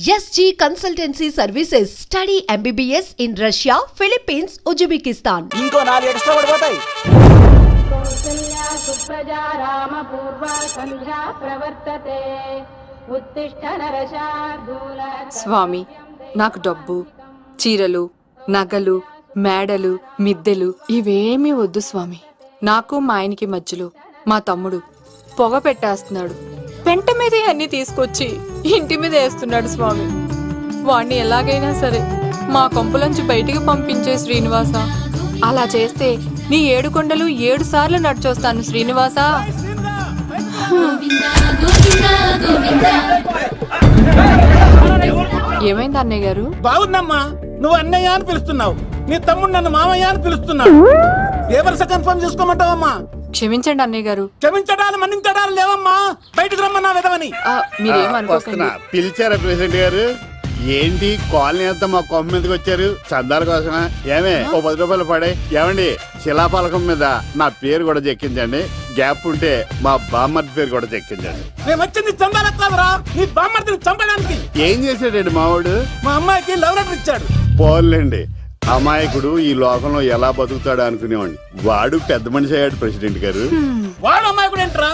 SG Consultancy Services. Study MBBS in Russia, Philippines, Uzbekistan. ఇంకో 4 extra పడిపోతాయి. కౌసల్యా సుప్రజా రామ పూర్వ సంధ్యా ప్రవర్తతే ఉత్తిష్ట నరశార్దూల. స్వామి, నాకు డబ్బు, చీరలు, నగలు, మేడలు, మిద్దెలు ఇవేమీ వద్దు స్వామి. నాకు మా ఆయనకి మధ్యలో మా తమ్ముడు పొగ పెట్టేస్తున్నాడు. పెంట మీద అన్ని తీసుకొచ్చి ఇంటి మీద వేస్తున్నాడు స్వామి. వాణ్ణి ఎలాగైనా సరే మా కొంపలోంచి బయటికి పంపించే శ్రీనివాస. అలా చేస్తే నీ 7 కొండలు 7 సార్లు నడిచొస్తాను శ్రీనివాస. ఏమైంది అన్నయ్య గారు? బాగుందమ్మా, నువ్వు అన్నయ్య అని పిలుస్తున్నావు, నీ తమ్ముడు నన్ను మామయ్య అని పిలుస్తున్నావు. ఏ వరుస కన్ఫర్మ్ చేసుకోమంటావమ్మా? క్షమించండి అన్నయ్య గారు. క్షమించడాలు మన్నించడాలు లేవమ్మా, బయటకు రమ్మన్నా విధవని. మీరేమనుకోకండి. పిలిచారా ప్రెసిడెంట్ గారు? ఏంటి కాలనీ అంతా మా కొమ్మ మీదకి వచ్చారు? చందాల కోసమా? ఏమే ఓ 10 రూపాయలు పడే. ఏమండి, శిలాపలకం మీద నా పేరు కూడా చెక్కించండి. గ్యాప్ ఉంటే మా బామ్మర్ది పేరు కూడా చెక్కించండి. మేము వచ్చింది చందాలకు కాదురా, నీ బామ్మర్దిని చంపడానికి. ఏం చేశాడండి మావాడు? మా అమ్మాయికి లవ్ లెటర్ ఇచ్చాడు. పోన్లేండి, అమాయకుడు ఈ లోకంలో ఎలా బతుకుతాడు అనుకునేవాడిని. వాడు పెద్ద మనిషి అయ్యాడు ప్రెసిడెంట్ గారు. వాడు అమ్మాయికుడు ఏంట్రా?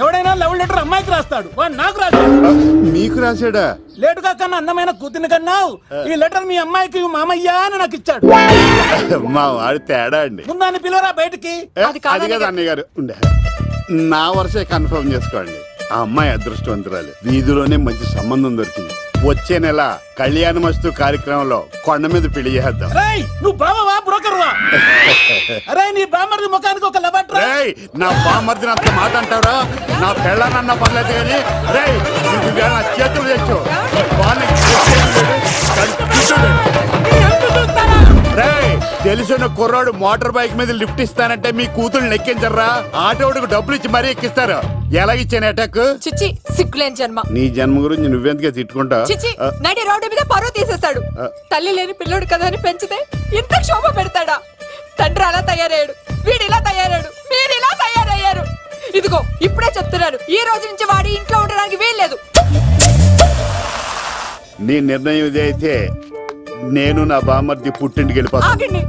ఎవడైనా లవ్ లెటర్ అమ్మాయికి రాస్తాడు, వాడు నాకు రాశాడు. మీకు రాశాడా? లేటుగా కన్నా అందమైన కూతుని కన్నావు. ఈ లెటర్ మీ అమ్మాయికి మామయ్య అని నాకు ఇచ్చాడు. మా వాడు తేడా అండి. ముందాన్ని పిలవరా బయటికి. అది కదా అన్నయ్య గారు. నా వరుసే కన్ఫర్మ్ చేసుకోండి. ఆ అమ్మాయి అదృష్టవంతురాలు, వీధిలోనే మంచి సంబంధం దొరికింది. వచ్చే నెల కళ్యాణమస్తు కార్యక్రమంలో కొండ మీద పెళ్లి చేద్దాం. నువ్వు బావవా బ్రోకర్వా? అరే నీ బామ్మర్ది ముఖానికి ఒక లెటర్. నా బామ్మర్దిని అంత మాట అంటారా? నా పెళ్ళనన్న పర్లేదు కానీ నా చేతులు తెచ్చు. తెలిసిన కుర్రాడు మోటార్ బైక్ మీద లిఫ్ట్ ఇస్తానంటే మీ కూతురు ఎక్కించరా? ఆటోడికి డబ్బులు ఇచ్చి మరీ ఎక్కిస్తారు. ఎలాగిచ్చాను అటాక్? చిచ్చి, సిగ్గులేని జన్మ. నీ జన్మ గురించి నువ్వెందుకే తిట్టుకుంటా? చిచ్చి, నడి రోడ్డు మీద పరువు తీసేస్తాడు. తల్లి లేని పిల్లోడు కదా అని పెంచితే ఇంత క్షోభ పెడతాడా? తండ్రి అలా తయారయ్యాడు, వీడు ఇలా తయారయ్యాడు, మీరు ఇలా తయారయ్యారు. ఇదిగో ఇప్పుడే చెప్తున్నాను, ఈ రోజు నుంచి వాడి ఇంట్లో ఉండడానికి వీల్లేదు. నీ నిర్ణయం ఇదే అయితే నేను నా బామ్మర్ది పుట్టింటికి వెళ్ళిపోతాను. ఆగండి,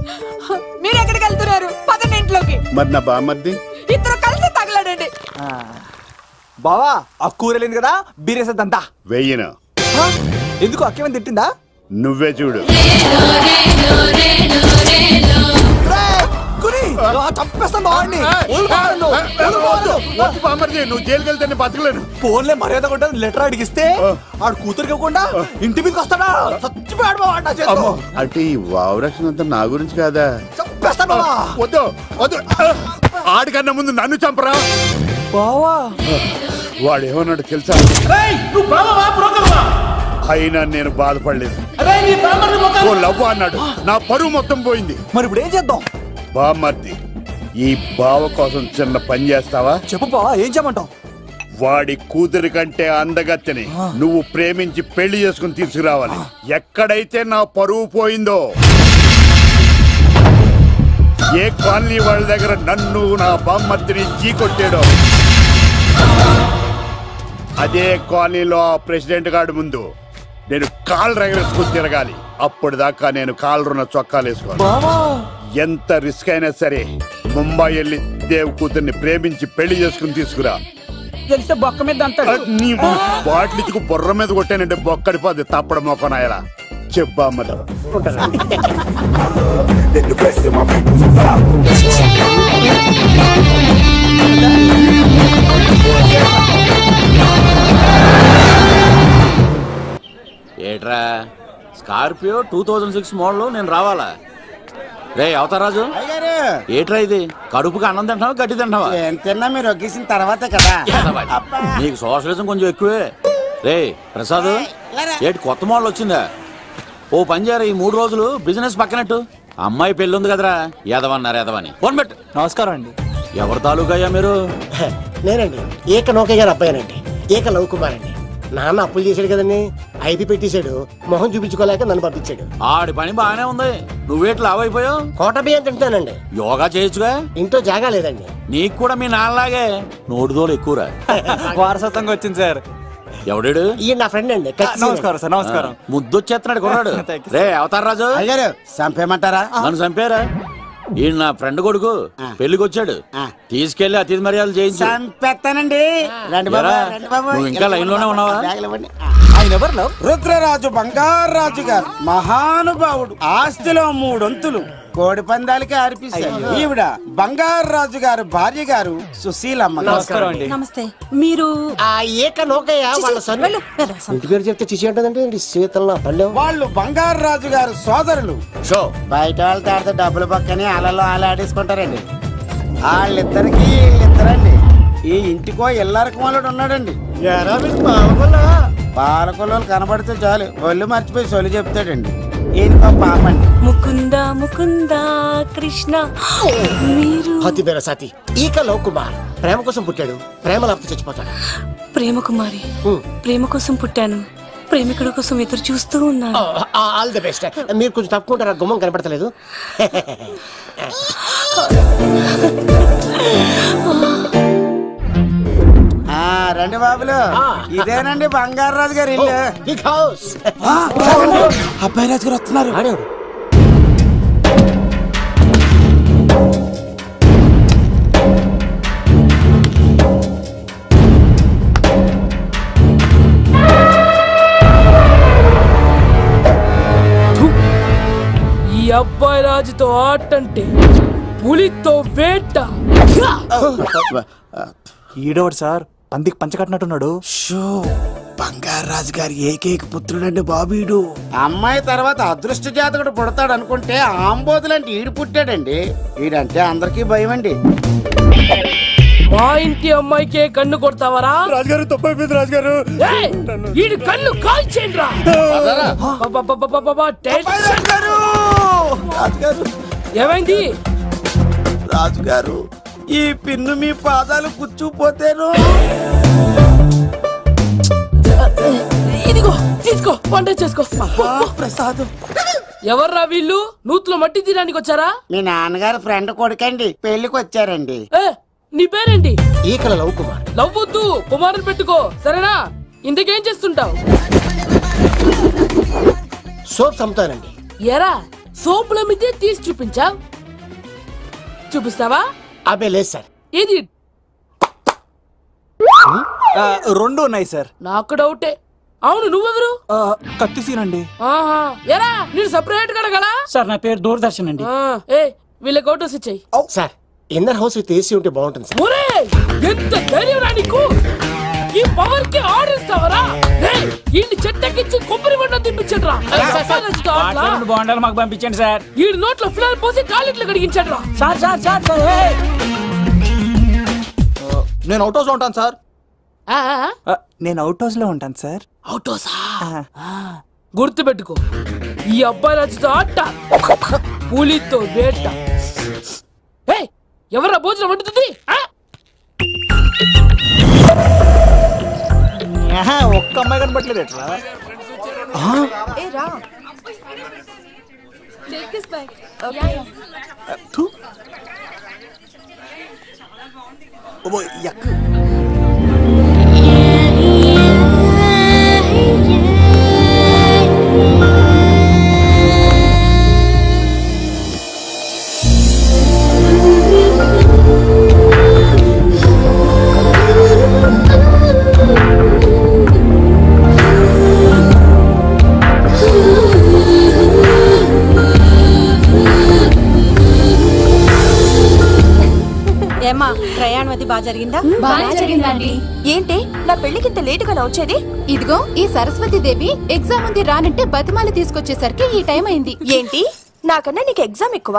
మీరు ఎక్కడికి వెళ్తున్నారు? పదండి ఇంట్లోకి. మరి నా బామ్మర్ది? ఇద్దరు కలిసి తగలడండి. బావా, ఆ కూరలేదు కదా, బీరేసేద్దంతా. వెయ్యను. ఎందుకు అక్కేమని తిట్టిందా? నువ్వే చూడు. నువ్వు జైలుకి వెళ్తే బతకలేను. ఫోన్లే మర్యాద కొట్టా లెటర్ అడిగిస్తే ఆడు కూతురికి ఇవ్వకుండా ఇంటి మీదకి వస్తాడా? చచ్చిపోయాడు. అంటే ఈ వావరక్షణ అంతా నా గురించి కాదా? చంపేస్తాను. వద్దు వద్దు, ఆడికన్నా ముందు నన్ను చంపరా. వాడు ఏమన్నాడు తెలుసా? అయినా నేను బాధపడలేదు. ఓ లవ్ అన్నాడు, నా పరువు మొత్తం పోయింది. మరి ఇప్పుడు ఏం చేద్దాం? బామ్మర్ది, ఈ బావ కోసం చిన్న పని చేస్తావా? చెప్పు బావా, ఏం చేయమంటావు? వాడి కూతురి కంటే అందగత్తెని నువ్వు ప్రేమించి పెళ్లి చేసుకుని తీసుకురావాలి. ఎక్కడైతే నా పరువు పోయిందో, ఏ కాలనీ వాళ్ళ దగ్గర నన్ను నా బామ్మర్దిని చీకొట్టాడో, అదే కాలనీలో ఆ ప్రెసిడెంట్ గారి ముందు నేను కాళ్ళు రగరేసుకుని తిరగాలి. అప్పుడు దాకా నేను కాళ్ళున్న చొక్కాలు వేసుకోవాలి. ఎంత రిస్క్ అయినా సరే ముంబై వెళ్ళి దేవ్ కూతుర్ని ప్రేమించి పెళ్లి చేసుకుని తీసుకురా. బొక్క మీద నీ బాటిలిచ్చుకు బుర్ర మీద కొట్టానంటే బొక్కడిపోద్ది. తప్పడం మొక్కనాయలా చెప్పా అమ్మద. ఏట్రా, స్కార్పియో 2006 మోడల్ నేను రావాలా? రే అవతారాజు, ఏట్రా ఇది? కడుపుకి అన్నం తింటావా గడ్డి తింటావా? తిన్నా మీరు ఒగ్గేసిన తర్వాతే కదా. నీకు సోషలిజం కొంచెం ఎక్కువే. రే ప్రసాద్, ఏటి కొత్త మోడల్ వచ్చిందా? ఓ పని చేయరా, ఈ 3 రోజులు బిజినెస్ పక్కనట్టు. అమ్మాయి పెళ్లి ఉంది కదరా, ఎదవన్నారు ఎదవని. ఫోన్ పెట్టు. నమస్కారం అండి. ఎవరి తాలూకయ్యా మీరు? నేనండి, ఏక నౌకయ్య గారు అబ్బాయినండి, ఏక లవ్ కుమార్ అండి. నాన్న అప్పులు చేశాడు కదండి, ఐపీ పెట్టేశాడు, మొహం చూపించుకోలేక నన్ను పంపించాడు. ఆడి పని బాగానే ఉంది, నువ్వేట్లు లావైపోయావు? కోట బియ్యం తింటానండి. యోగా చేయొచ్చుగా? ఇంట్లో జాగా లేదండి. నీకు కూడా మీ నాన్నలాగే నోటిదోలు ఎక్కువరా. వారసత్వంగా వచ్చింది సార్. ఎవడాడు? ఈయన నా ఫ్రెండ్ అండి. నమస్కారం సార్. నమస్కారం. ముద్దొచ్చేస్తున్నాడు కొన్నాడు. రే అవతార్ రాజు అయ్యారు చంపేయమంటారా? నన్ను చంపారా? ఈయన నా ఫ్రెండ్ కొడుకు పెళ్లికి వచ్చాడు. తీసుకెళ్లి అతిథి మర్యాదలు చేయించు. చంపేస్తానండి. నువ్వు ఇంకా లైన్ లోనే ఉన్నావా? ఆయన ఎవరు? రుద్రరాజు బంగారాజు గారు మహానుభావుడు. ఆస్తిలో 3 వంతులు కోడి పందాలకి అర్పిస్తారు. ఈవిడ బంగారాజు గారు భార్య గారు సుశీలమ్మ. నమస్కారం అండి. నమస్తే. మీరు ఏక నౌకయ్య వాళ్ళ సన్ను ఇంటి పేరు చెప్తే చిచి అంటదండి. శీతల పల్లెం. వాళ్ళు బంగారాజు గారు సోదరులు. షో బయట వాళ్ళతో ఆడితే డబ్బులు పక్కనే అలలో ఆలాడేసుకుంటారండి. వాళ్ళిద్దరికి వీళ్ళిద్దరండి. ఈ ఇంటికో ఇల్లరకం వాళ్ళు ఉన్నాడండి. పాలకొల్లు కనబడితే చాలు ఒళ్ళు మర్చిపోయి సొలి చెప్తాడండి. ఈయనకో పాపండి. ముకుంద ముకుంద కృష్ణ. మీరు హతి బేర సాతి ఈక లవ్ కుమార్ ప్రేమ కోసం పుట్టాడు. ప్రేమ లేకపోతే చచ్చిపోతాడు. ప్రేమ కుమారి. ప్రేమ కోసం పుట్టాను. ప్రేమికుడు కోసం ఎదురు చూస్తూ ఉన్నాను. All the best. మీరు కొంచెం తప్పుకుంటారా? గుమ్మం కనపడతలేదు. రండి బాబులు, ఇదేనండి బంగారాజు గారి ఇల్లు. Big house. అబ్బాయి రాజు గారు వస్తున్నారు. ఈ అబ్బాయి రాజుతో ఆటంటే పులితో వేట. ఈడోడు సార్ పందికి పంచకట్టినట్టున్నాడు. బంగారాజు గారి ఏకైక పుత్రుడండి బాబీడు. అమ్మాయి తర్వాత అదృష్ట జాతకుడు పుడతాడు అనుకుంటే ఆంబోతులంటే ఈడు పుట్టాడండి. ఈడంటే అందరికీ భయం అండి. మా ఇంటి అమ్మాయికే కన్ను కొడతావరా? రాజుగారు తప్పైపోయింది రాజుగారు. ఈడు కన్ను కాల్చేయండి రా. ఏమైంది రాజుగారు? ఈ పిన్ను మీ పాదాలు కూర్చుపోతేను. ఇదిగో తీసుకో, వంట చేసుకో. ప్రసాదం. ఎవర్రా వీళ్ళు? నూతులో మట్టి తీయడానికి వచ్చారా? మీ నాన్నగారు ఫ్రెండ్ కొడుకండి, పెళ్లికి వచ్చారండి. నీ పేరేంటి? ఈకల లవ్ కుమార్. లవ్వొద్దు, కుమారుని పెట్టుకో సరేనా? ఇంతకేం చేస్తుంటావు? సోప్స్ అమ్ముతానండి. ఎరా సోపుల మీద తీసి చూపించావు? చూపిస్తావా? అబ్బే లేదు సార్. ఏది? 2 ఉన్నాయి సార్. నాకు డౌటే. అవును, నువ్వెవరు? కత్తిసీనండి. ఆహా, ఎరా నేను సపరేట్ కడగలా? సార్ నా పేరు దూరదర్శన్ అండి. వీళ్ళకి ఫోటోస్ ఇచ్చాయి. Sir inner house with AC ఉంటే బాగుంటుంది సార్. ఒరే ఎంత ధైర్యం రా నీకు! ఈ పవర్ కి ఆర్డర్ ఇస్తావరా? ఈ చెట్టెక్కించి కొబ్బరి బండ తిప్పించండి రా. బాండాలు మాకు పంపించండి సార్. ఈ నోట్లో ఫినాల్ పోసి టాయిలెట్లు కడిగించండి రా. సార్ సార్ సార్ సార్ నేను అవుట్ హౌస్ లో ఉంటాను సార్. నేను అవుట్ హౌస్ లో ఉంటాను సార్. అవుట్ హౌసా? గుర్తు పెట్టుకో, ఈ అబ్బాయి రాజుతో ఆట, పులితో వేట. ఎవరా భోజనం వండుతుంది? ఒక్క అమ్మాయి కనపట్లేదు ఎట్లా? ఏమ్మా, ప్రయాణం అది బాగా జరిగిందా? బాగా జరిగిందండి. ఏంటి నా పెళ్లికి ఇంత లేటుగా వచ్చేది? ఇదిగో ఈ సరస్వతి దేవి ఎగ్జామ్ ఉంది రానంటే బతిమాల తీసుకొచ్చేసరికి ఈ టైం అయింది. ఏంటి నాకన్నా నీకు ఎగ్జామ్ ఎక్కువ?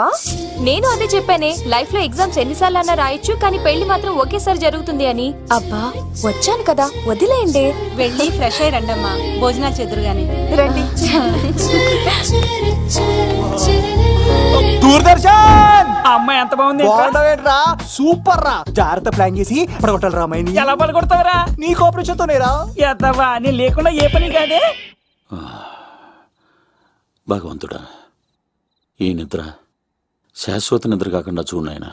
నేను అదే చెప్పానే, లైఫ్ లో ఎగ్జామ్స్ ఎన్నిసార్లు అన్నా రాయొచ్చు, కానీ పెళ్లి మాత్రం ఒకేసారి జరుగుతుంది అని. అబ్బా వచ్చాను కదా, వదిలేయండి. వెళ్ళి ఫ్రెష్ అయ్యి రండమ్మా, భోజనాలు చెదురు గాని రండి. దూరదర్శన్ అమ్మాయి ఎంత బాగుంది. సూపర్ రా. జాగ్రత్త ప్లాన్ చేసి పడగొట్టాలి రామాయణి. ఎలా పడగొడతావరా? నీ కోఆపరేషన్ తోనేరా. ఎత్తవా నీ లేకుండా ఏ పని కాదే. భగవంతుడా, ఈ నిద్ర శాశ్వత నిద్ర కాకుండా చూడు నాయనా.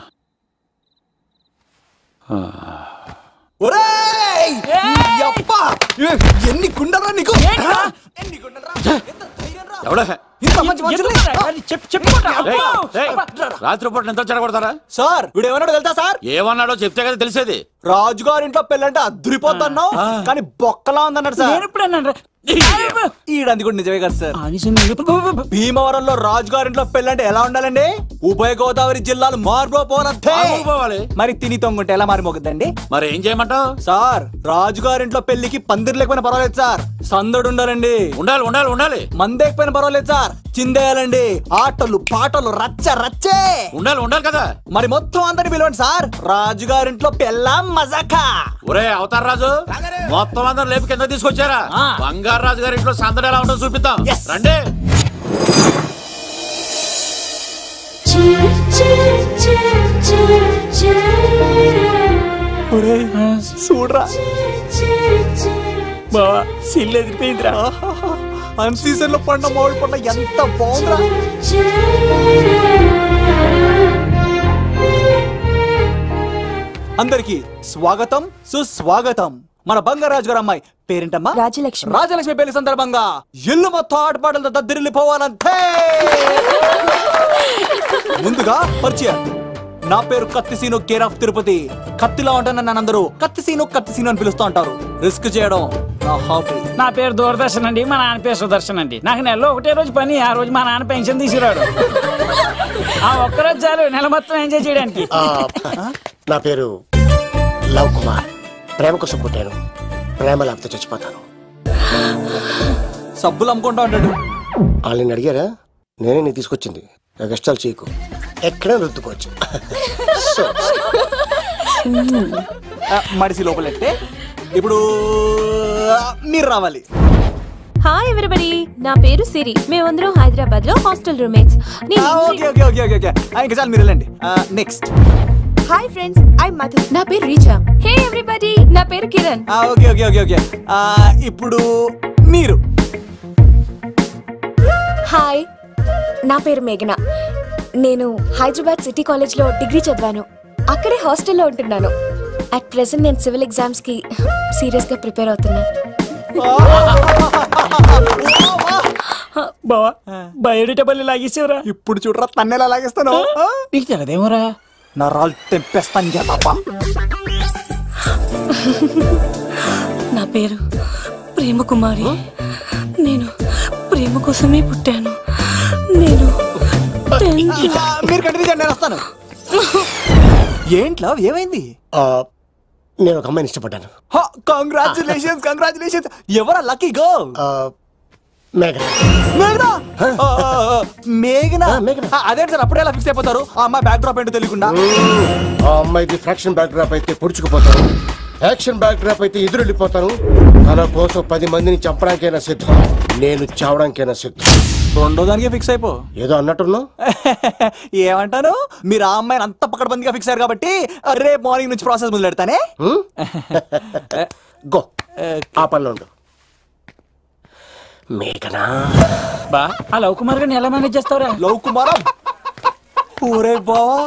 ఎన్ని గుండెలరా నీకు? రాత్రిపూట ఎంత చెడగొడతారా సార్? వీడు ఏమన్నాడు తెలుసా సార్? ఏమన్నాడో చెప్తే కదా తెలిసేది. రాజుగారింట్లో పెళ్ళంటే అద్దరిపోతున్నావు కానీ బొక్కలా ఉందన్నాడు సార్. ఈడంది కూడా నిజమే కదా సార్. భీమవరంలో రాజుగారింట్లో పెళ్ళంటే ఎలా ఉండాలండి? ఉభయ గోదావరి జిల్లాలు మారిపోవాలి. మరి తిని తొంగుంటే ఎలా మారిపోతుందండి? మరి ఏం చేయమంటావు సార్? రాజుగారింట్లో పెళ్లికి పందిరి లేకపోయినా పర్వాలేదు సార్, సందడు ఉండాలండి. ఉండాలి ఉండాలి ఉండాలి. మందేకపోయినా పర్వాలేదు సార్, చిందేయాలండి. ఆటలు పాటలు రచ్చ రచ్చే ఉండాలి ఉండాలి కదా. మరి మొత్తం అందరిని పిలవండి సార్. రాజుగారింట్లో పెళ్ళాం మజాకా. ఒరే అవతార్ రాజు, మొత్తం అందరు లేపు కింద తీసుకొచ్చారా? బంగారు రాజు గారి ఇంట్లో సందడి ఎలా ఉంటుందో చూపిద్దాం రండి. చూడరా బావా, సిల్లు ఎదిరిపోయిందిరా. అన్ సీజన్ లో పండ మామిడి పండ ఎంత బాగుందిరా. అందరికి స్వాగతం సుస్వాగతం. మన బంగారాజు గారు అమ్మాయి పేరేంటమ్మా? రాజలక్ష్మి. రాజలక్ష్మి పెళ్లి సందర్భంగా ఇల్లు మొత్తం ఆటపాటలతో దద్దరిల్లిపోవాలంతే. ముందుగా పరిచయం. నా పేరు కత్తిసీను, కేర్ ఆఫ్ తిరుపతి. కత్తిలా ఉంటాను నన్ను అందరూ కత్తిసీను అని పిలుస్తూ ఉంటారు. రిస్క్ చేయడం నా హాబీ. నా పేరు దూరదర్శన్ అండి, మా నాన్న పేరు సుదర్శన్ అండి. నాకు నెలలో ఒకటే రోజు పని, ఆ రోజు మా నాన్న పెన్షన్ తీసుకురాడు. ఆ ఒక్కరోజు చాలు నెల మొత్తం ఎంజాయ్ చేయడానికి. నా పేరు లవ్ కుమార్. ప్రేమ కోసం పుట్టాను, ప్రేమ లేకపోతే చచ్చిపోతాను. సబ్బులు అమ్ముకుంటా ఉంటాడు. వాళ్ళని అడిగారా? నేనే నీకు తీసుకొచ్చింది. కష్టాలు చేయకు, ఎక్కడ రుద్దుకోవచ్చు. మడిసి లోపలెట్టే. ఇప్పుడు మీరు రావాలి. హాయ్ ఎవ్రీబడి, నా పేరు సిరి. మేమందరం హైదరాబాద్ లో హాస్టల్ రూమ్మేట్స్. ఇంకా చాలు, మీరు వెళ్ళండి. Next. Hi friends, I Madhu. నా పేరు రీచా. హే ఎవ్రీబడి, నా పేరు కిరణ్. ఓకే. ఇప్పుడు మీరు. హాయ్, నా పేరు మేఘన. నేను హైదరాబాద్ సిటీ కాలేజ్ లో డిగ్రీ చదివాను. అక్కడే హాస్టల్లో ఉంటున్నాను. అట్ ప్రెసెంట్ నేను సివిల్ ఎగ్జామ్స్ కి సీరియస్ గా ప్రిపేర్ అవుతున్నా. బావా, బయోడేటా లాగేసేవరా? ఇప్పుడు చూడరా తన్నెలా లాగేస్తాను. నీకు తెలదేమోరా? నా రాళ్ళు తెంపేస్తాను చేప. నా పేరు ప్రేమ కుమారి. నేను ప్రేమ కోసమే పుట్టాను. నేను మీరు కంటిన్యూ చేయండి, నేను వస్తాను. ఏంట్లో ఏమైంది? నేను ఒక అమ్మాయిని ఇష్టపడ్డాను. కంగ్రాచులేషన్స్. ఎవరా లక్కీ గర్ల్? మేఘనా. అదే సార్, అప్పుడే ఎలా ఫిక్స్ అయిపోతారు? ఆ అమ్మాయి బ్యాక్ డ్రాప్ ఏంటో తెలియకుండా. ఆ అమ్మాయిది ఫ్రాక్షన్ బ్యాక్ డ్రాప్ అయితే పొడుచుకుపోతాను, యాక్షన్ బ్యాక్ డ్రాప్ అయితే ఎదురెళ్ళిపోతాను. తన కోసం 10 మందిని చంపడానికైనా సిద్ధం, నేను చావడానికైనా సిద్ధం. రెండో దానికి ఫిక్స్ అయిపో. ఏదో అన్నట్టున్నావు. ఏమంటాను? మీరు ఆ అమ్మాయిని అంత పకడ్బందీగా ఫిక్స్ అయ్యారు కాబట్టి రేపు మార్నింగ్ నుంచి ప్రాసెస్ మొదలు పెడతానే. గో, ఆ పనిలో ఉండు. మేఘనా బా, ఆ లవ్ కుమార్ గారిని ఎలా మేనేజ్ చేస్తావురా? లవ్ కుమారా? ఊరే బావా,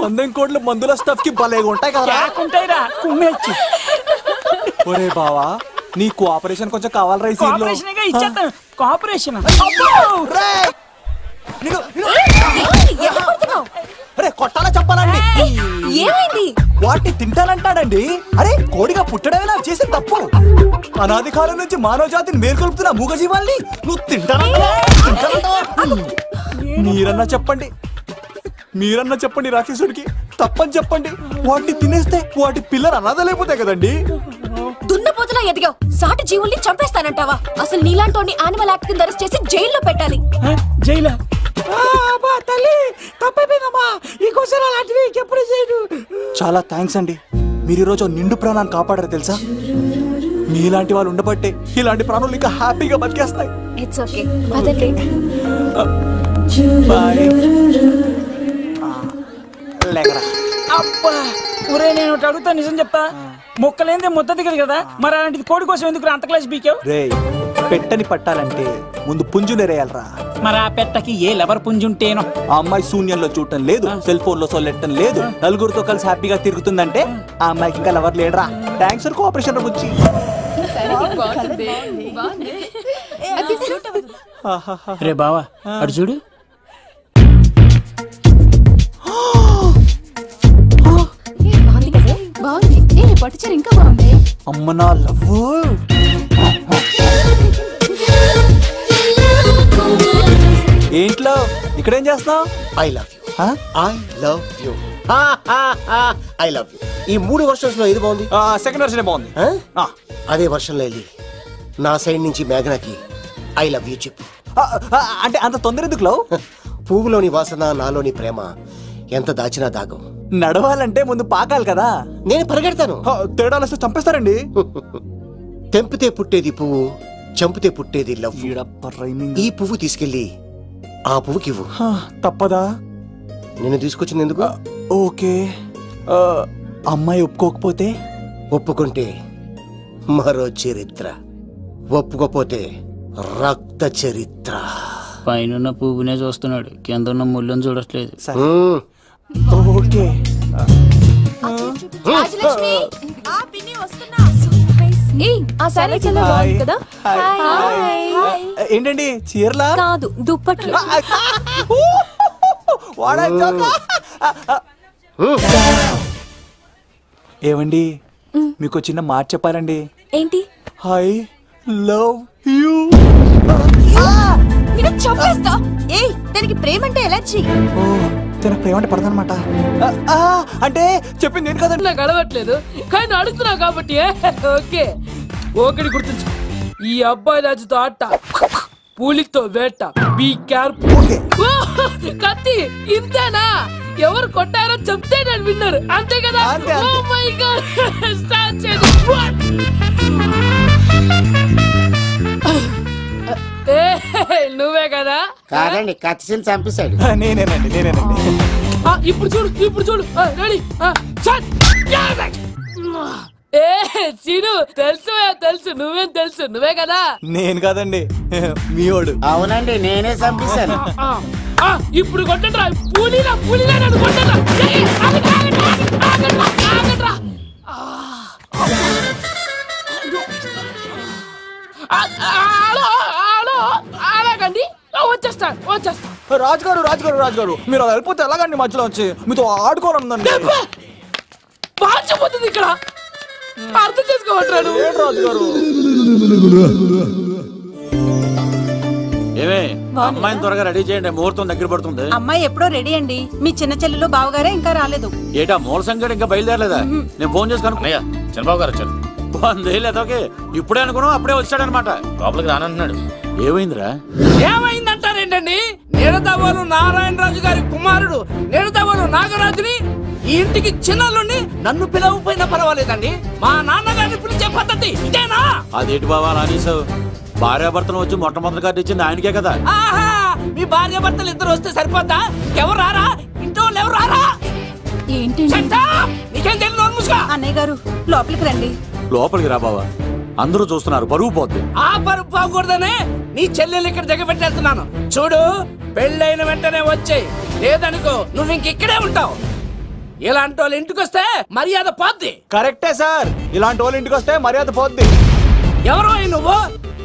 మందెం కోట్లు మందుల స్టఫ్ కి భలేగా ఉంటాయి కదా. ఉంటాయిరా, కుమ్మేచ్చి. ఒరే బావా, నీ కోఆపరేషన్ కొంచెం కావాలరా ఈ సీన్ లో. ఇచ్చేస్తాను. కోఆపరేషన్ కొట్టాలా చెప్పాలండి? ఏమైంది? వాటిని తింటానంటాడండి. అరే, కోడిగా పుట్టడమేలా చేసిన తప్పు. అనాది కాలం నుంచి మానవ జాతిని మేల్కొల్పుతున్న మూగజీవాల్ని నువ్వు తింటానంటావా? మీరన్నా చెప్పండి రాక్షసుడికి. తప్పని చెప్పండి. వాటిని తినేస్తే వాటి పిల్లలు అనాథలైపోతాయి కదండి. దున్నపోతులా ఎదిగావు, సాటి జీవుల్ని చంపేస్తానంటావా? అసలు నీలాంటి యానిమల్ యాక్ట్ కింద అరెస్ట్ చేసి జైల్లో పెట్టాలి. జైలా? చాలా థ్యాంక్స్ అండి, మీరు ఈరోజు నిండు ప్రాణాన్ని కాపాడారు తెలుసా. మీలాంటి వాళ్ళు ఉండబట్టే ఇలాంటి ప్రాణులు ఇంకా హ్యాపీగా బతికేస్తాయి. ఇట్స్ ఓకే, పదండి. అబ్బా, ఒరే నేను అడుగుతా, నిజం చెప్తా. మొక్కలేందే ముద్ద దిగదు కదా, మరి అలాంటిది కోడి కోసం ఎందుకు అంత క్లాస్ బీకావు? రే, పెట్టని పట్టాలంటే ముందు పుంజునేరేయాలరా. మరి ఆ పెట్టకి ఏ లవర్ పుంజుంటేనో. ఆ అమ్మాయి శూన్యంలో చూడటం లేదు, సెల్ ఫోన్ లో సొల్లెట్టడం లేదు, నలుగురితో కలిసి హ్యాపీగా తిరుగుతుందంటే ఆ అమ్మాయికి ఇంకా లవర్ లేడరా. థ్యాంక్స్ ఫర్ కోఆపరేషన్ గురించి. రే బావా అటు చూడు. బాగుంది. పట్టుచారు ఇంకా బాగుంది. అమ్మ నా లవ్. ఏంట్లో ఇక్కడేం చేస్తున్నావు? I love you. I love you. I love you. ఈ 3 వర్షన్స్ లో ఏది బాగుంది? సెకండ్ వర్షన్ బాగుంది. అదే వర్షంలో వెళ్ళి నా సైడ్ నుంచి మేఘనాకి ఐ లవ్ యూ చెప్పు. అంటే అంత తొందర ఎందుకు లవ్? పువ్వులోని వాసన నాలోని ప్రేమ ఎంత దాచినా దాగం. నడవాలంటే ముందు పాకాలి కదా. నేను పరిగెడతాను. తేడాలు వస్తే చంపేస్తారండి. తెంపితే పుట్టేది పువ్వు, చంపితే పుట్టేది లవ్. ఈ పువ్వు తీసుకెళ్ళి ఆ పువ్వుకి ఇవ్వు. తప్పదా? నేను తీసుకొచ్చింది ఎందుకు? ఓకే. అమ్మాయి ఒప్పుకోకపోతే? ఒప్పుకుంటే మరో చరిత్ర, ఒప్పుకోపోతే రక్త చరిత్ర. పైన పువ్వునే చూస్తున్నాడు, కింద ఉన్న ముళ్ళని చూడట్లేదు. ఓకే. ఏంటండి చీరలా? కాదు, దుప్పట్లు. ఏమండి, మీకు చిన్న మాట చెప్పాలండి. ఏంటి? I love you. చంపేస్తా. ఏయ్, తనకి ప్రేమ అంటే ఎలర్జీ. తన ప్రేమ అంటే పడదనమాట. అంటే చెప్పింది ఏంటి కదండి. నాకు అలవట్లేదు కానీ అడుగుతున్నావు కాబట్టి ఓకే. ఒకటి గుర్తుంచు, ఈ అబ్బాయి రాజుతో ఆట, పూలితో వేట. Be careful. కత్తి ఇంతేనా? ఎవరు కొట్టారో చెప్తే నేను విన్నారు, అంతే కదా? ఓ మై గాడ్, స్టార్ట్ చేయండి. నువ్వే కదా? కాదండి, కత్తిని చంపేశాడు. నేనేనండి. ఇప్పుడు చూడు, ఇప్పుడు చూడు. రెడీ. సీను, తెలుసు నువ్వేం తెలుసు, నువ్వే కదా? నేను కాదండి, మీవాడు. అవునండి, నేనే చంపేశాను. ఇప్పుడు కొట్టండి రా, పూలీలా నన్ను కొట్టండి. అలాగండి, వచ్చేస్తాను. రాజుగారు మీరు అలా వెళ్ళిపోతే ఎలాగండి? మధ్యలో వచ్చి మీతో ఆడుకోవాలండి. మార్చిపోతుంది ఇక్కడ, అర్థం చేసుకోవట్లేదు. రాజుగారు ఏమే, అమ్మాయిని త్వరగా రెడీ చేయండి, ముహూర్తం దగ్గర పడుతుంది. అమ్మాయి ఎప్పుడో రెడీ అండి. మీ చిన్న చెల్లెలు బావగారే ఇంకా రాలేదు. ఏటా మూల సంగతి ఇంకా బయలుదేరలేదా? నేను ఫోన్ చేసుకుని చంద్రబాబు గారు వచ్చారు. లేదోకే ఇప్పుడే అనుకున్నాం, అప్పుడే వచ్చాడనమాట. లోపలికి రానంటున్నాడు. ఏమైందిరా? ఏమైందంటారేంటండి? నిడదవోలు నారాయణరాజు గారి కుమారుడు నిడదవోలు నాగరాజుని ఈ ఇంటికి చిన్నల్లుండి నన్ను పిలవకపోయినా పర్వాలేదండి, మా నాన్నగారిని పిలిచే పద్ధతి ఇదేనా? అదేటి బాబా అనేసావు? భార్యాభర్తలు వచ్చి మొట్టమొదటి కార్డు ఇచ్చింది ఆయనకే కదా. ఆహా, మీ భార్యాభర్తలు ఇద్దరు వస్తే సరిపోద్దా? ఎవరు రారా? ఇంట్లో ఎవరు రారా? ఏంటి నీకేం తెలియదు? అన్నయ్య గారు లోపలికి రండి. లోపలికి రా బావా, అందరూ చూస్తున్నారు, పరువు పోద్ది. ఆ పరువు పోకూడదనే నీ చెల్లెలు ఇక్కడ దిగబెట్టేస్తున్నాను. చూడు, పెళ్ళైన వెంటనే వచ్చేయి, లేదనుకో నువ్వు ఇంకిక్కడే ఉంటావు. ఇలాంటి వాళ్ళు ఇంటికి వస్తే మర్యాద పోద్ది. కరెక్టే సార్, ఇలాంటి వాళ్ళు ఇంటికి వస్తే మర్యాద పోద్ది. ఎవరు నువ్వు?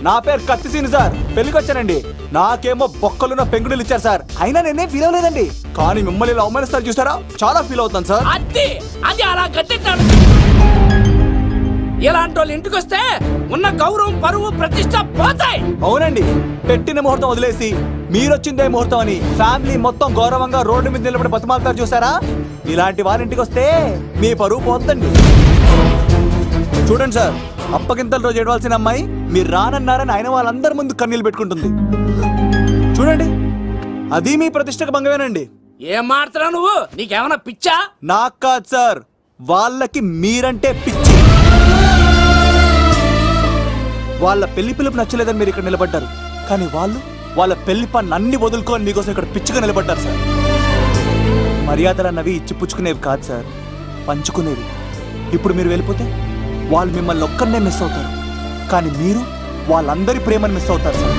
నా పేరు కత్తిసీని సార్, పెళ్లికి వచ్చానండి. నాకేమో బొక్కలున్న పెంగుడులు ఇచ్చారు సార్, అయినా నేనే ఫీల్ అవ్వలేదండి. కానీ మిమ్మల్ని ఇలా అవమానిస్తారు చూసారా, చాలా ఫీల్ అవుతాను సార్. అది అలా గట్టెట్టాడు. ఇలాంటి వాళ్ళు ఇంటికి వస్తే ఉన్న గౌరవం, పరువు, ప్రతిష్ట పోతాయి. అవునండి, పెట్టిన ముహూర్తం వదిలేసి మీరొచ్చిందే ముహూర్తం అని ఫ్యామిలీ మొత్తం గౌరవంగా రోడ్డు మీద నిలబడి బతిమాలుతారు చూసారా, ఇలాంటి వారి ఇంటికి వస్తే మీ పరువు పోతండి. చూడండి సార్, అప్పగింతల రోజు ఏడవలసిన అమ్మాయి మీరు రానన్నారని ఆయన వాళ్ళందరి ముందు కన్నీళ్ళు పెట్టుకుంటుంది. చూడండి, అది మీ ప్రతిష్టకు భంగమేనండి. ఏం మాట్లాడుతున్నావు నువ్వు? నీకేమన్నా పిచ్చా? నాకు కాదు సార్, వాళ్ళకి మీరంటే పిచ్చి. వాళ్ళ పెళ్లి పిలుపు నచ్చలేదని మీరు ఇక్కడ నిలబడ్డారు, కానీ వాళ్ళు వాళ్ళ పెళ్లి పన్ను అన్ని వదులుకొని మీకోసం ఇక్కడ పిచ్చిగా నిలబడ్డారు సార్. మర్యాదలు అన్నవి ఇచ్చిపుచ్చుకునేవి కాదు సార్, పంచుకునేవి. ఇప్పుడు మీరు వెళ్ళిపోతే వాళ్ళు మిమ్మల్ని ఒక్కరినే మిస్ అవుతారు, కానీ మీరు వాళ్ళందరి ప్రేమను మిస్ అవుతారు సార్.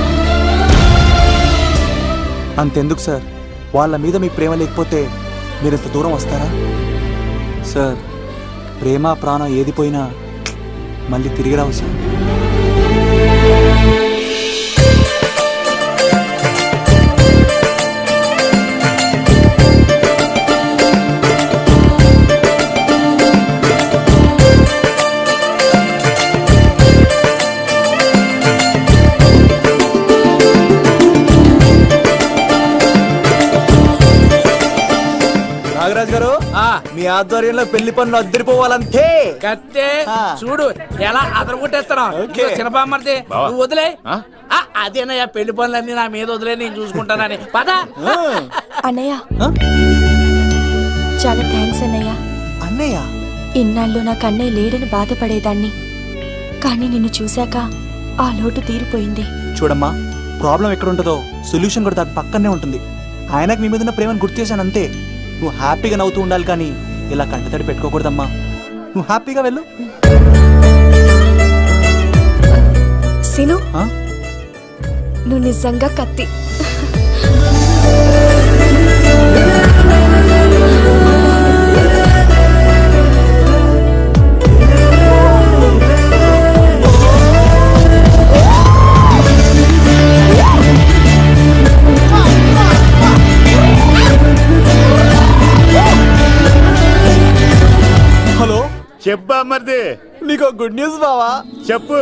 అంతెందుకు సార్, వాళ్ళ మీద మీ ప్రేమ లేకపోతే మీరు ఇంత దూరం వస్తారా సార్? ప్రేమ ప్రాణం ఏది పోయినా మళ్ళీ తిరిగి రావు సార్. మీ ఆధ్వర్యంలో పెళ్లి పనులు అద్దరిపోవాలంతే. కత్తే చూడు ఎలా అదరగొట్టేస్తాను. చిన్నబామ్మర్ది నువ్వు వదిలే. అదేనయ్యా పెళ్లి పనులన్నీ నా మీద వదిలే, నేను చూసుకుంటానని. పద అన్నయ్య. చాలా థ్యాంక్స్ అన్నయ్య. అన్నయ్య ఇన్నాళ్ళు నాకు అన్నయ్య లేడని బాధపడేదాన్ని, కానీ నిన్ను చూశాక ఆ లోటు తీరిపోయింది. చూడమ్మా, ప్రాబ్లం ఎక్కడ ఉంటుందో సొల్యూషన్ కూడా దాని పక్కనే ఉంటుంది. ఆయనకు మీ మీద ఉన్న ప్రేమను గుర్తు చేశాను అంతే. నువ్వు హ్యాపీగా నవ్వుతూ ఉండాలి, కానీ ఇలా కంటతడి పెట్టుకోకూడదమ్మా. నువ్వు హ్యాపీగా వెళ్ళు. సిను, నువ్వు నిజంగా కత్తి. హలో, చెప్పా మరిది. నీకు గుడ్ న్యూస్ బావా. చెప్పు.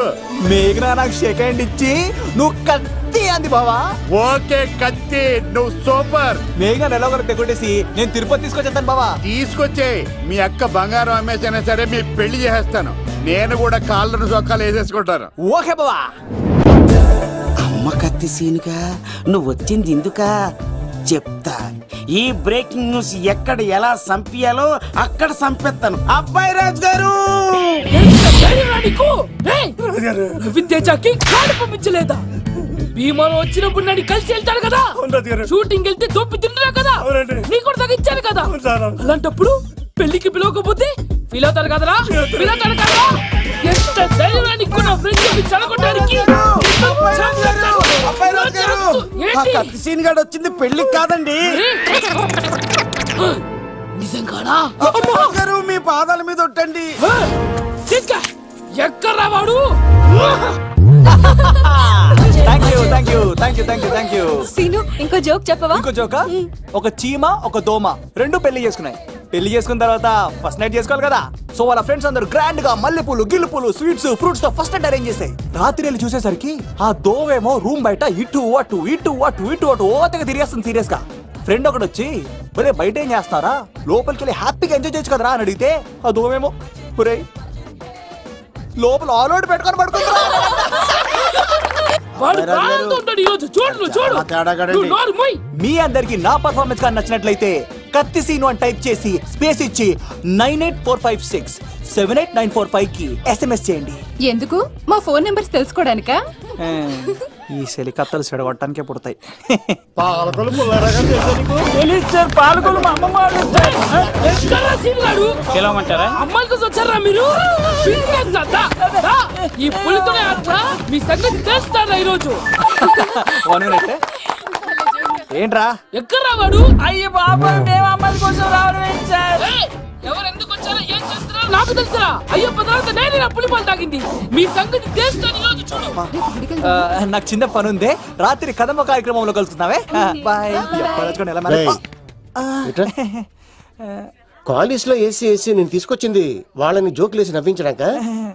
మేఘనా నాకు షేక్ హ్యాండ్ ఇచ్చి నువ్వు కత్తి అంది బావా. ఓకే కత్తి, నువ్వు సూపర్. మేఘనా ఎలా ఒకటి తెగొట్టేసి నేను తిరుపతి తీసుకొచ్చేస్తాను బావా. తీసుకొచ్చే మీ అక్క బంగారం అమ్మేసైనా సరే మీ పెళ్లి చేసేస్తాను. నేను కూడా కాళ్ళను చొక్కాలు వేసేసుకుంటాను. ఓకే బావా. అమ్మ కత్తి సీనుగా నువ్వు వచ్చింది ఎందుకా చెప్తా. ఈ బ్రేకింగ్ న్యూస్ ఎక్కడ ఎలా సంపియాలో అక్కడ సంపెత్తాను. అబ్బాయి రాజు గారు, రవితేజకి కాడు పంపించలేదా? భీమాలో వచ్చినప్పుడు నన్ను కలిసి వెళ్తాడు కదా, షూటింగ్ వెళ్తే దొప్పి తింటున్నా కదా, నీకు కూడా తగ్గించాను కదా. అలాంటప్పుడు పెళ్లికి పిలవకపోతే ఫీల్ అవుతారు కదరా, ఫీల్ అవుతారు కదా. ఎంత ధైర్యాన్ని నా ఫ్రెండ్ చదవడానికి కత్తి సీన్ గాడు వచ్చింది పెళ్లికి కాదండి. నిజంగానా? గారు మీ పాదాల మీద ఒట్టండి. ఎక్కడ్రా వాడు? సీను, ఇంకో జోక్ చెప్పవా? ఇంకో జోకా? ఒక చీమ ఒక దోమ రెండు పెళ్లి చేసుకున్నాయి. పెళ్లి చేసుకున్న తర్వాత ఫస్ట్ నైట్ చేసుకోవాలి కదా. సో వాళ్ళ ఫ్రెండ్స్ అందరూ గ్రాండ్ గా మల్లెపూలు గిల్లుపూలు స్వీట్స్ ఫ్రూట్స్ తో ఫస్ట్ నైట్ అరేంజ్ చేస్తాయి. రాత్రి వెళ్ళి చూసేసరికి ఆ దోవేమో రూమ్ బయట ఇటు అటు ఇటు అటు ఇటు అటు ఓతగా తిరిగేస్తుంది సీరియస్ గా. ఫ్రెండ్ ఒకటి వచ్చి ఒరే బయట ఏం చేస్తున్నారా, లోపలికి వెళ్ళి హ్యాపీగా ఎంజాయ్ చేయొచ్చు కదరా అని అడిగితే ఆ దోవేమో ఒరే లోపల ఆల్ అవుట్ పెట్టుకొని పడుకుంటా. మీ అందరికి నా పర్ఫార్మెన్స్ గా నచ్చినట్లయితే కత్తి సీను అని టైప్ చేసి స్పేస్ ఇచ్చి 9845678945 కి SMS చేయండి. ఎందుకు? మా ఫోన్ నెంబర్స్ తెలుసుకోవడానికా? ఈ సెలికత్తలు చెడగొట్టడానికే పుడతాయి. పిలవమంటారా? అమ్మాయిలతో వచ్చారా మీరు? ఈ పులితోనే మీ సంగతి తెలుస్తారా ఈరోజు? ఏంట్రా ఎక్కడ రావాడు? అయ్యో బాబా, మేము అమ్మాయి కోసం రావడం ఎవరు ఎందుకు వచ్చారో ఏం చేస్తున్నారో నాకు తెలుసా? అయ్యో పదార్థ నేనే నా పులిపాలు తాగింది. మీ సంగతి తెలుస్తాను ఈరోజు. చూడు, నాకు చిన్న పని ఉంది, రాత్రి కదమ్మ కార్యక్రమంలో కలుస్తున్నావే. బాయ్. కాలేజ్ లో ఏసీ నేను తీసుకొచ్చింది వాళ్ళని జోకులేసి నవ్వించడాక.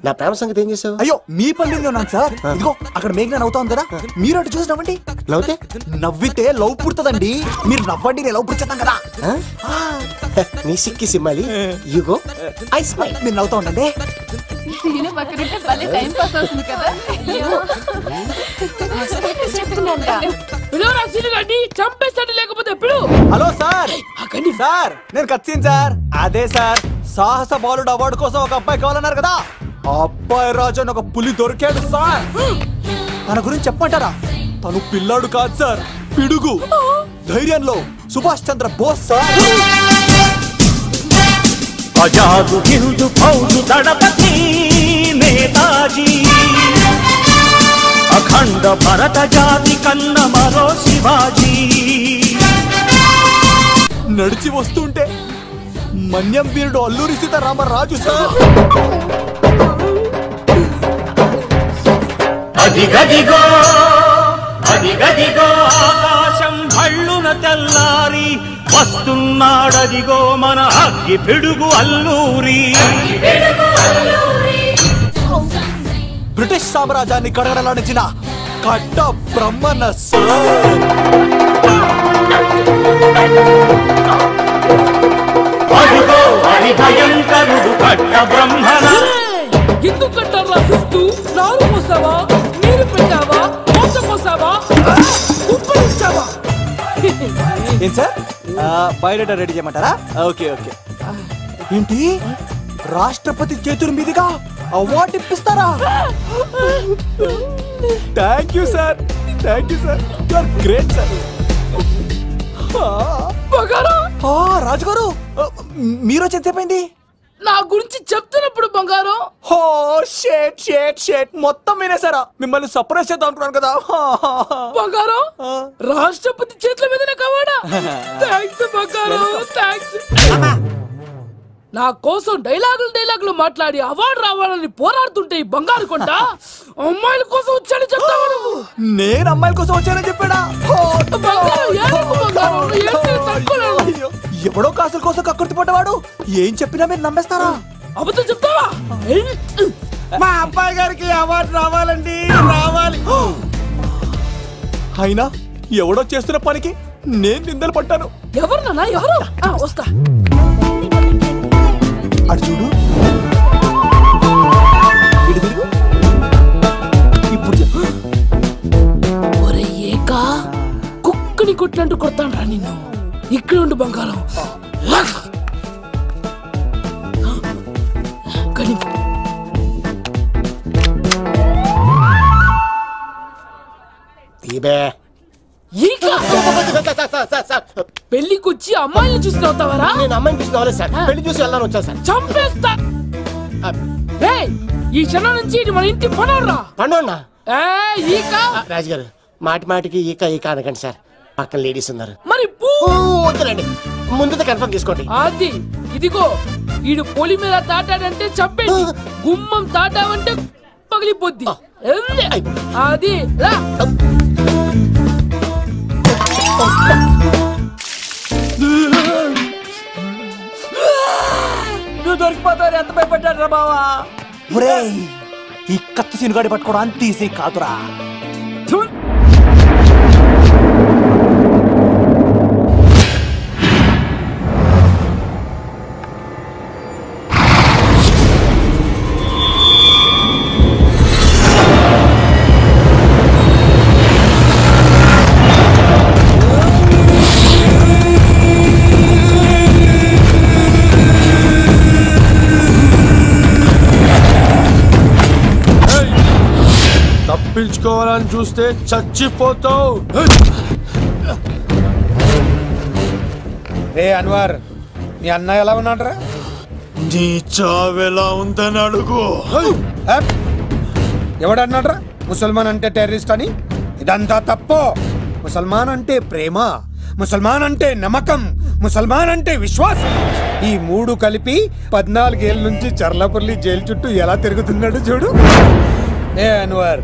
నా ప్రేమ సంగతి ఏం చేసావు? అయ్యో మీ పని ఉన్నాను సార్. ఇదిగో అక్కడ మేఘన నవ్వుతాం కదా, మీరు అటు చూసి నవ్వండి. నవ్వుతే నవ్వితే లవ్ పుడుతుందండి. మీరు నవ్వండి, నేను లవ్ పుడిచేస్తాం కదా. నీ సిక్కి సిమ్మాలి యుగో ఐ స్మైల్. మీరు నవ్వుతా ఉండండి. చంపేస్తాడు లేకపోతే ఎప్పుడు? హలో సార్, సార్ నేను కత్తిన్ సార్. అదే సార్, సాహస బాలుడు అవార్డు కోసం ఒక అబ్బాయి కావాలన్నారు కదా. ఆ అబ్బాయి రాజు అని ఒక పులి దొరికాడు సార్. తన గురించి చెప్పమంటారా? తను పిల్లాడు కాదు సార్, పిడుగు. ధైర్యంలో సుభాష్ చంద్ర బోస్ సార్. ఆజాదు హిందూ ఫౌజు దళపతి నేతాజీ, అఖండ భరత జాతి కన్న మరో శివాజీ. నడిచి వస్తుంటే మన్యం వీరుడు అల్లూరి సీతారామరాజు సార్. అదిగదిగో అదిగదిగో ఆకాశం భళ్ళున తెల్లారి వస్తున్నాడదిగో మన అగ్గి పిడుగు అల్లూరి. బ్రిటిష్ సామ్రాజ్యాన్ని కడగడలాడించిన కట్ట బ్రహ్మణ సార్. అదిగో కవి భయంకరుడు కట్ట బ్రహ్మణ ఎందుకు కట్టారు రాసిస్తూ నారు పోసావా నీరు పెట్టావా మోస పోసావా ఉప్పరించావా ఏం సార్ బయోడేటా రెడీ చేయమంటారా? Okay okay. ఏంటి రాష్ట్రపతి చేతుల మీదుగా అవార్డు ఇప్పిస్తారా? Thank you sir, thank you sir, you are great sir. రాజుగారు మీరు ఎంతసేపైంది? నా గురించి చెప్తున్నప్పుడు బంగారం మొత్తం వినేసారా? మిమ్మల్ని సర్ప్రైజ్ చేద్దాం అనుకున్నాను కదా. బంగారం రాష్ట్రపతి చేతుల మీదనే కావాడా? థ్యాంక్స్ బంగారం, థ్యాంక్స్. నా కోసం డైలాగులు మాట్లాడి అవార్డు రావాలని పోరాడుతుంటే ఈ బంగారు కొండ అమ్మాయిల కోసం వచ్చాడని చెప్తావా నువ్వు? నేను అమ్మాయిల కోసం వచ్చానని చెప్పాడా? ఎవడో కాసుల కోసం కక్కుర్తి పడ్డవాడు ఏం చెప్పినా మీరు నమ్మేస్తారా? అబద్ధం చెప్తావా? మా అబ్బాయి గారికి అవార్డు రావాలండి, రావాలి. అయినా ఎవడో చేస్తున్న పనికి నేను నిందలు పడ్డాను. ఎవరు నాన్న ఎవరు? వస్తా. అటు చూడు, ఇప్పుడు ఒరే ఏకా కుక్కని కొట్టినట్టు కొడతాను రా నిన్ను. ఇక్కడ ఉండు బంగారం. పెళ్లికొచ్చి అమ్మాయిని చూసి అవుతావరా? నేను అమ్మాయిని చూసి రాలేదు సార్, పెళ్లి చూసి వెళ్ళాను వచ్చాను సార్. చంపేస్తా. ఈ క్షణం నుంచి ఇది మన ఇంటి పనోడ్రా. పండున్నా రాజుగారు మాటి మాటికి ఈక ఈక అనకండి సార్, పక్కన లేడీస్ ఉన్నారు. మరి వద్దులండి, ముందు కన్ఫర్మ్ చేసుకోండి. అది ఇదిగో ఈడు పొలి మీద తాటాడంటే చంపేది, గుమ్మం తాటావంటే పగిలిపోద్ది. అది రా. నువ్వు దొరికిపోతావు. ఎంత భయపడ్డాడు రా బావా. ఈ కత్తి సినుగాడి పట్టుకోవడం అంత ఈజీ కాదురా. తప్పించుకోవాలని చూస్తే చచ్చిపోతావు. రే అన్వర్, మీ అన్న ఎలా ఉన్నాడరా? నీ చావెలా ఉందని అడుగు. ఎవడన్నాడ్రా ముసల్మాన్ అంటే టెర్రరిస్ట్ అని? ఇదంతా తప్పు. ముసల్మాన్ అంటే ప్రేమ, ముసల్మాన్ అంటే నమ్మకం, ముసల్మాన్ అంటే విశ్వాసం. ఈ మూడు కలిపి 14 ఏళ్ళ నుంచి చర్లపల్లి జైలు చుట్టూ ఎలా తిరుగుతున్నాడు చూడు. ఏ అన్వర్,